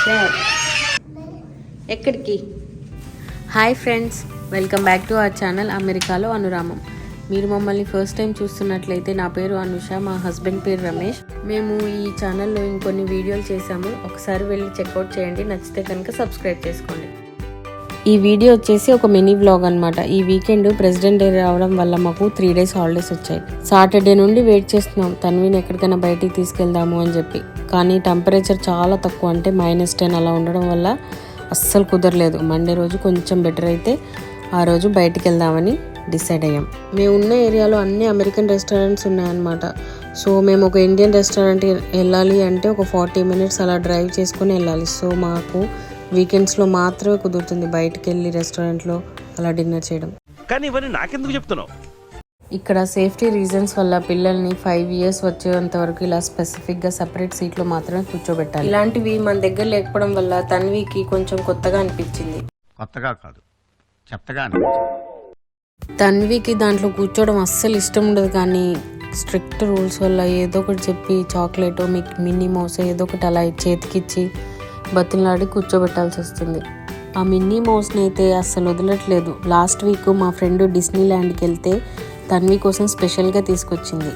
Sir ఎక్కడికి? Hi friends, welcome back to our channel అమెరికాలో అనురామం. మీరు మమ్మల్ని ఫస్ట్ టైం చూస్తున్నట్లయితే నా పేరు అనుష, మా హస్బెండ్ పేరు రమేష్. మేము ఈ ఛానల్లో ఇంకొన్ని వీడియోలు చేసాము, ఒకసారి వెళ్ళి చెక్అవుట్ చేయండి. నచ్చితే కనుక సబ్స్క్రైబ్ చేసుకోండి. ఈ వీడియో వచ్చేసి ఒక మినీ వ్లాగ్ అనమాట. ఈ వీకెండ్ ప్రెసిడెంట్ డే రావడం వల్ల మాకు 3 days హాలిడేస్ వచ్చాయి. సాటర్డే నుండి వెయిట్ చేస్తున్నాం తన్విని ఎక్కడికైనా బయటికి తీసుకెళ్దాము అని చెప్పి. కానీ టెంపరేచర్ చాలా తక్కువ, అంటే -10 అలా ఉండడం వల్ల అస్సలు కుదరలేదు. మండే రోజు కొంచెం బెటర్ అయితే ఆ రోజు బయటికి వెళ్దామని డిసైడ్ అయ్యాం. మేము ఉన్న ఏరియాలో అన్ని అమెరికన్ రెస్టారెంట్స్ ఉన్నాయన్నమాట. సో మేము ఒక ఇండియన్ రెస్టారెంట్ వెళ్ళాలి అంటే ఒక 40 minutes అలా డ్రైవ్ చేసుకుని వెళ్ళాలి. సో మాకు వీకెండ్స్లో మాత్రమే కుదురుతుంది బయటికి వెళ్ళి రెస్టారెంట్లో అలా డిన్నర్ చేయడం. కానీ ఇవన్నీ నాకెందుకు చెప్తున్నావు? ఇక్కడ సేఫ్టీ రీజన్స్ వల్ల పిల్లల్ని 5 years వచ్చేంత వరకు ఇలా స్పెసిఫిక్గా సపరేట్ సీట్లో మాత్రమే కూర్చోబెట్టాలి. ఇలాంటివి మన దగ్గర లేకపోవడం వల్ల తన్వికి కొంచెం కొత్తగా అనిపించింది. కొత్తగా కాదు, చెత్తగా. తన్వికి దాంట్లో కూర్చోవడం అస్సలు ఇష్టం ఉండదు, కానీ స్ట్రిక్ట్ రూల్స్ వల్ల ఏదో ఒకటి చెప్పి చాక్లెట్ మినీ మౌస్ ఏదో ఒకటి అలా చేతికిచ్చి బతిలాడి కూర్చోబెట్టాల్సి వస్తుంది. ఆ మిన్నీ మౌస్ని అయితే అస్సలు వదలట్లేదు. లాస్ట్ వీక్ మా ఫ్రెండ్ డిస్నీ ల్యాండ్కి వెళ్తే తన్వి కోసం స్పెషల్గా తీసుకొచ్చింది.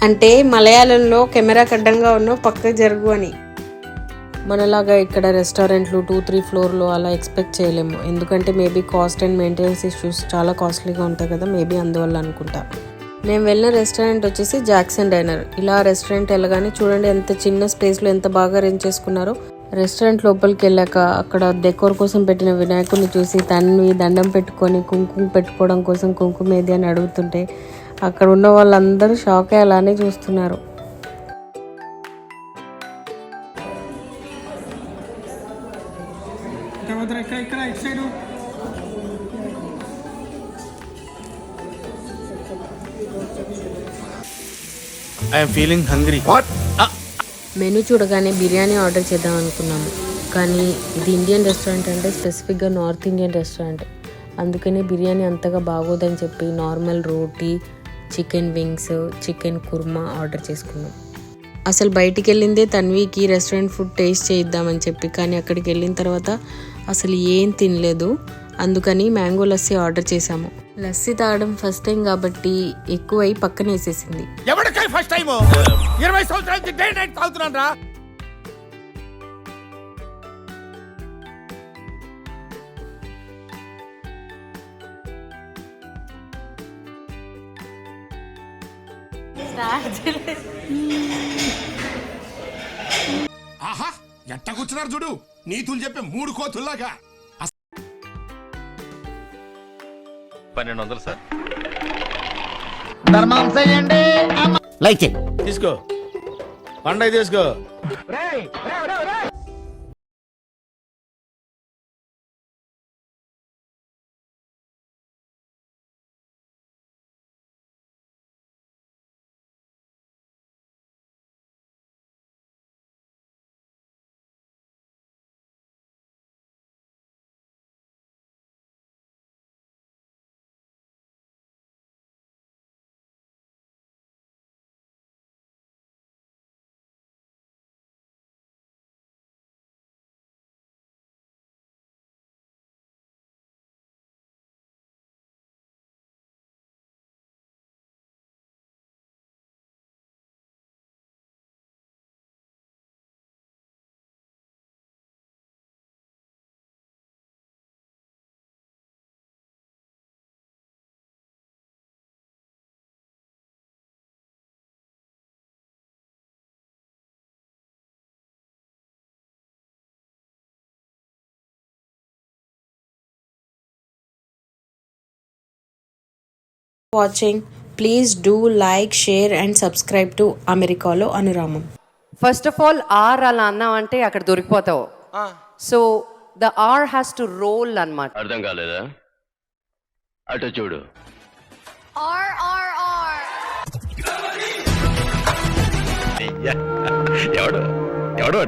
అంటే మలయాళంలో కెమెరా అడ్డంగా ఉన్న పక్క జరుగు అని. మనలాగా ఇక్కడ రెస్టారెంట్లు 2-3 floorలో అలా ఎక్స్పెక్ట్ చేయలేము, ఎందుకంటే maybe cost and maintenance issues చాలా కాస్ట్లీగా ఉంటాయి కదా, మేబీ అందువల్ల అనుకుంటా. మేము వెళ్ళిన రెస్టారెంట్ వచ్చేసి జాక్సన్ డైనర్. ఇలా రెస్టారెంట్ వెళ్ళగానే చూడండి ఎంత చిన్న స్పేస్లో ఎంత బాగా అరేంజ్ చేసుకున్నారో. రెస్టారెంట్ లోపలికి వెళ్ళాక అక్కడ డెకోర్ కోసం పెట్టిన వినాయకుడిని చూసి తన్వి దండం పెట్టుకొని కుంకుమ పెట్టుకోవడం కోసం కుంకుమ ఏది అని అడుగుతుంటే అక్కడ ఉన్న వాళ్ళందరూ షాక్ అయ్యి అలానే చూస్తున్నారు. మెనూ చూడగానే బిర్యానీ ఆర్డర్ చేద్దాం అనుకున్నాము, కానీ ఇది ఇండియన్ రెస్టారెంట్ అంటే స్పెసిఫిక్గా నార్త్ ఇండియన్ రెస్టారెంట్, అందుకనే బిర్యానీ అంతగా బాగోదని చెప్పి నార్మల్ రోటీ, chicken wings, chicken korma order చేసుకున్నాం. అసలు బయటికి వెళ్ళిందే తన్వికి రెస్టారెంట్ ఫుడ్ టేస్ట్ చేయిద్దామని చెప్పి, కానీ అక్కడికి వెళ్ళిన తర్వాత అసలు ఏం తినలేదు. అందుకని మ్యాంగో లస్సీ ఆర్డర్ చేసాము. లస్సీ తాగడం ఫస్ట్ టైం కాబట్టి ఎక్కువై పక్కన వేసేసింది. ఫస్ట్ టైం 20 సంవత్సరాల నుంచి డే నైట్ తాగుతున్నాను రా. ఆహా, ఎట్ట కూర్చున్నారు చూడు, నీతులు చెప్పే 3 కోతుల్లాగా. 1200 సార్. ధర్మం చేయండి. లైక్ చేయి. తీసుకో, పండగ తీసుకో. Watching, please do like, share and subscribe to Americalo Anuramam. First of all R అలా అన్నావంటే అక్కడ దొరికిపోతావు. So the R has to roll అన్నమాట. అర్థం కాలేదా? అటు చూడు. ఎవడు